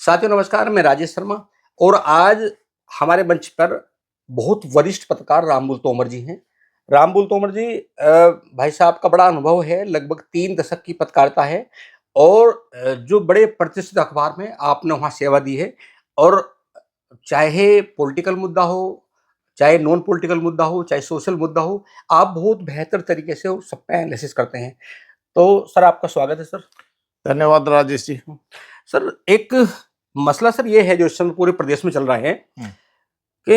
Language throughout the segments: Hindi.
साथियों नमस्कार, मैं राजेश शर्मा और आज हमारे मंच पर बहुत वरिष्ठ पत्रकार रामबुल तोमर जी हैं। रामबुल तोमर जी भाई साहब का बड़ा अनुभव है, लगभग 3 दशक की पत्रकारिता है और जो बड़े प्रतिष्ठित अखबार में आपने वहाँ सेवा दी है और चाहे पॉलिटिकल मुद्दा हो, चाहे नॉन पॉलिटिकल मुद्दा हो, चाहे सोशल मुद्दा हो, आप बहुत बेहतर तरीके से उस सब पे एनालिसिस करते हैं। तो सर आपका स्वागत है सर। धन्यवाद राजेश जी। सर एक मसला सर ये है जो इस समय पूरे प्रदेश में चल रहा है हुँ। कि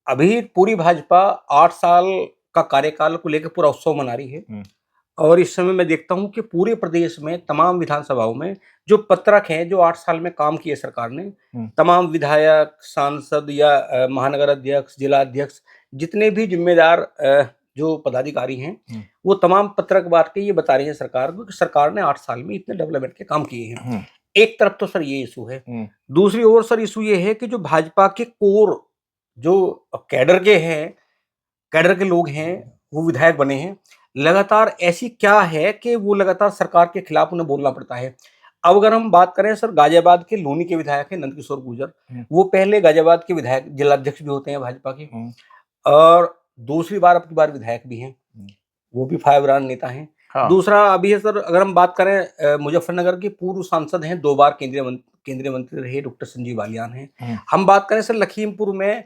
अभी पूरी भाजपा 8 साल का कार्यकाल को लेकर पूरा उत्सव मना रही है हुँ। और इस समय मैं देखता हूँ कि पूरे प्रदेश में तमाम विधानसभाओं में जो पत्रक हैं, जो 8 साल में काम किए सरकार ने, हुँ। तमाम विधायक, सांसद या महानगर अध्यक्ष, जिला अध्यक्ष, जितने भी ज़िम्मेदार जो पदाधिकारी हैं, हुँ। वो तमाम पत्रक बाँट के ये बता रहे हैं सरकार को कि सरकार ने 8 साल में इतने डेवलपमेंट के काम किए हैं। हुँ। एक तरफ तो सर ये इश्यू है। हुँ। दूसरी ओर सर इश्यू ये है कि जो भाजपा के कोर जो कैडर के हैं, कैडर के लोग हैं, वो विधायक बने हैं। लगातार ऐसी क्या है कि वो लगातार सरकार के खिलाफ उन्हें बोलना पड़ता है। अब अगर हम बात करें सर गाज़ियाबाद के लोनी के विधायक हैं नंदकिशोर गुर्जर, हुँ। वो पहले गाज़ियाबाद के विधायक जिलाध्यक्ष भी होते हैं भाजपा के हुँ। और दूसरी बार अब की बार विधायक भी हैं। हुँ। वो भी फायरब्रांड नेता हैं। हाँ। दूसरा अभी है सर अगर हम बात करें मुज़फ्फरनगर के पूर्व सांसद हैं, 2 बार केंद्रीय मंत्री रहे डॉक्टर संजीव बालियान हैं। हुँ। हम बात करें सर लखीमपुर में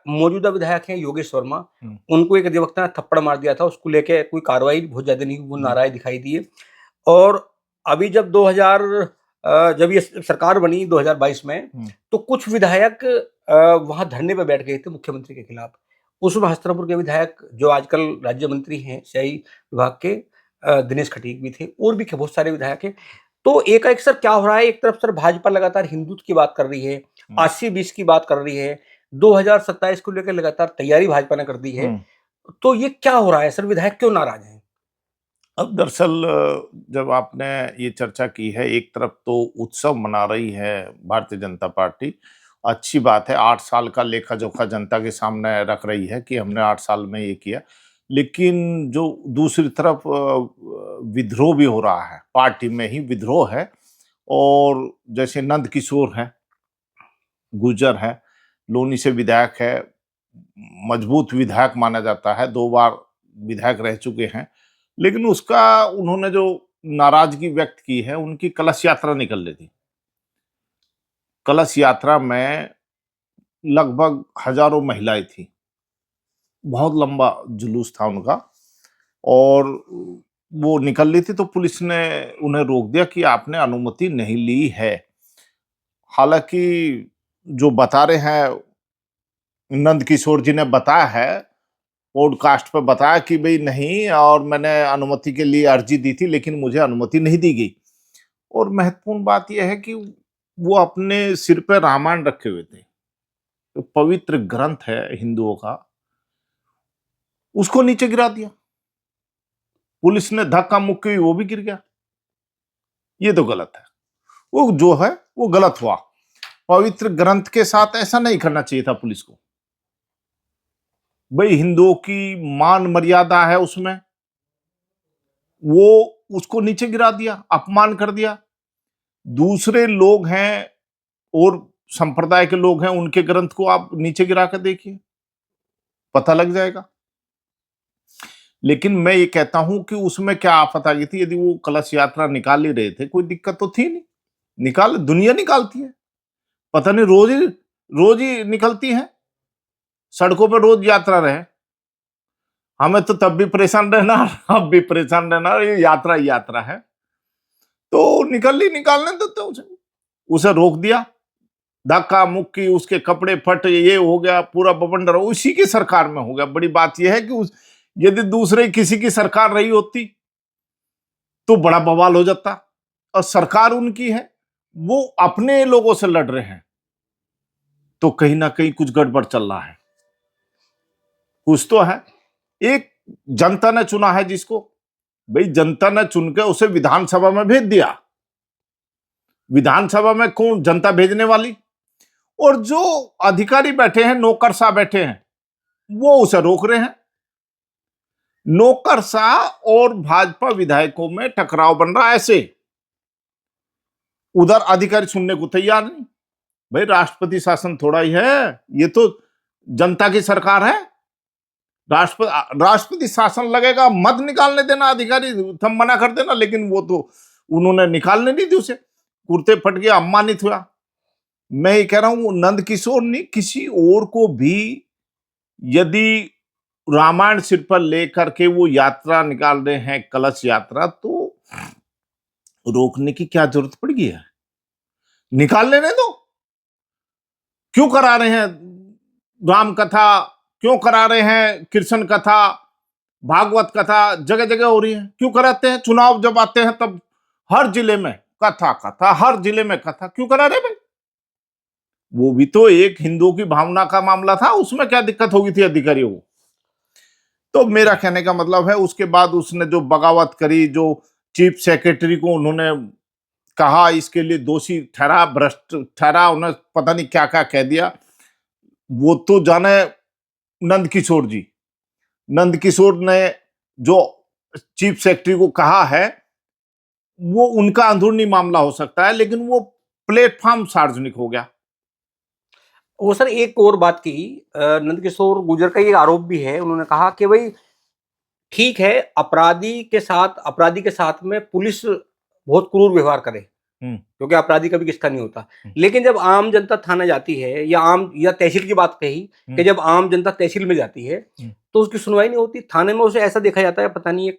मौजूदा विधायक हैं योगेश वर्मा, हुँ। उनको एक अधिवक्ता ने थप्पड़ मार दिया था, उसको लेके कोई कार्रवाई बहुत ज़्यादा नहीं हुई, वो हुँ। नाराज़ दिखाई दिए और अभी जब 2000 जब ये सरकार बनी 2022 में, हुँ। तो कुछ विधायक वहाँ धरने पे बैठ गए थे मुख्यमंत्री के खिलाफ। उसमें हस्तिनापुर के विधायक जो आजकल राज्य मंत्री हैं सिंचाई विभाग के दिनेश खटीक भी थे और भी बहुत सारे विधायक हैं। तो एकाएक सर क्या हो रहा है, एक तरफ सर भाजपा लगातार हिंदुत्व की बात कर रही है, हुँ। 80-20 की बात कर रही है, 2027 को लेकर लगातार तैयारी भाजपा ने कर दी है। हुँ। तो ये क्या हो रहा है सर, विधायक क्यों नाराज़ हैं? अब दरअसल जब आपने ये चर्चा की है, एक तरफ तो उत्सव मना रही है भारतीय जनता पार्टी, अच्छी बात है। 8 साल का लेखा-जोखा जनता के सामने रख रही है कि हमने 8 साल में ये किया। लेकिन जो दूसरी तरफ विद्रोह भी हो रहा है, पार्टी में ही विद्रोह है और जैसे नंद किशोर हैं, गुर्जर हैं, लोनी से विधायक है, मजबूत विधायक माना जाता है, 2 बार विधायक रह चुके हैं। लेकिन उसका उन्होंने जो नाराज़गी व्यक्त की है, उनकी कलश यात्रा निकल रही थी। कलश यात्रा में लगभग हज़ारों महिलाएँ थीं। बहुत लंबा जुलूस था उनका और वो निकल रही थी तो पुलिस ने उन्हें रोक दिया कि आपने अनुमति नहीं ली है। हालाँकि जो बता रहे हैं नंद किशोर जी ने बताया है, पॉडकास्ट पे बताया कि भई नहीं और मैंने अनुमति के लिए अर्जी दी थी लेकिन मुझे अनुमति नहीं दी गई। और महत्वपूर्ण बात ये है कि वो अपने सिर पे रामायण रखे हुए थे। तो पवित्र ग्रंथ है हिंदुओं का, उसको नीचे गिरा दिया। पुलिस ने धक्का-मुक्की वो भी गिर गया। ये तो गलत है। वो जो है वो गलत हुआ। पवित्र ग्रंथ के साथ ऐसा नहीं करना चाहिए था पुलिस को। भई हिंदुओं की मान मर्यादा है उसमें, वो उसको नीचे गिरा दिया, अपमान कर दिया। दूसरे लोग हैं और संप्रदाय के लोग हैं, उनके ग्रंथ को आप नीचे गिरा कर देखिए, पता लग जाएगा। लेकिन मैं ये कहता हूं कि उसमें क्या आफत आ गई थी, यदि वो कलश यात्रा निकाल ही रहे थे, कोई दिक्कत तो थी नहीं। निकाल दुनिया निकालती है। पता नहीं रोज ही निकलती हैं। सड़कों पर रोज यात्रा रहे। हमें तो तब भी परेशान रहना, अब भी परेशान रहना, ये यात्रा ही यात्रा है। तो निकालने देते उसे रोक दिया। धक्का मुक्की, उसके कपड़े फट, ये हो गया, पूरा बवंडर उसी की सरकार में हो गया। बड़ी बात यह है कि यदि दूसरे किसी की सरकार रही होती तो बड़ा बवाल हो जाता। और सरकार उनकी है, वो अपने लोगों से लड़ रहे हैं, तो कहीं ना कहीं कुछ गड़बड़ चल रहा है। कुछ तो है। एक जनता ने चुना है जिसको, भाई जनता ने चुन के उसे विधानसभा में भेज दिया। विधानसभा में कौन जनता भेजने वाली? और जो अधिकारी बैठे हैं, नौकरशाह बैठे हैं, वो उसे रोक रहे हैं। नौकरशाह और भाजपा विधायकों में टकराव बन रहा है ऐसे। उधर अधिकारी सुनने को तैयार नहीं। भाई राष्ट्रपति शासन थोड़ा ही है, ये तो जनता की सरकार है। राष्ट्रपति शासन लगेगा, मत निकालने देना, अधिकारी थम मना कर देना, लेकिन वो तो उन्होंने निकालने नहीं दी उसे, कुर्ते फट गया, अपमानित हुआ। मैं ये कह रहा हूं नंद किशोर नहीं, किसी और को भी यदि रामायण सिर पर लेकर के वो यात्रा निकाल रहे हैं, कलश यात्रा, तो रोकने की क्या जरूरत पड़ गई है? निकाल लेने दो। क्यों करा रहे हैं राम कथा, क्यों करा रहे हैं कृष्ण कथा, भागवत कथा जगह जगह हो रही है, क्यों कराते हैं? चुनाव जब आते हैं तब हर जिले में कथा कथा, हर जिले में कथा, क्यों करा रहे भाई? वो भी तो एक हिंदुओं की भावना का मामला था, उसमें क्या दिक्कत होगी थी अधिकारियों को? तो मेरा कहने का मतलब है, उसके बाद उसने जो बगावत करी, जो चीफ सेक्रेटरी को उन्होंने कहा, इसके लिए दोषी ठहरा, भ्रष्ट ठहरा, उन्हें पता नहीं क्या क्या कह दिया, वो तो जाने नंदकिशोर जी। नंदकिशोर ने जो चीफ सेक्रेटरी को कहा है, वो उनका अंदरूनी मामला हो सकता है, लेकिन वो प्लेटफॉर्म सार्वजनिक हो गया। वो सर एक और बात की, नंदकिशोर गुर्जर का ये आरोप भी है, उन्होंने कहा कि भाई ठीक है, अपराधी के साथ में पुलिस बहुत क्रूर व्यवहार करे, क्योंकि अपराधी कभी किसका नहीं होता, लेकिन जब आम जनता थाना जाती है, या तहसील की बात कही कि जब आम जनता तहसील में जाती है तो उसकी सुनवाई नहीं होती, थाने में उसे ऐसा देखा जाता है, पता नहीं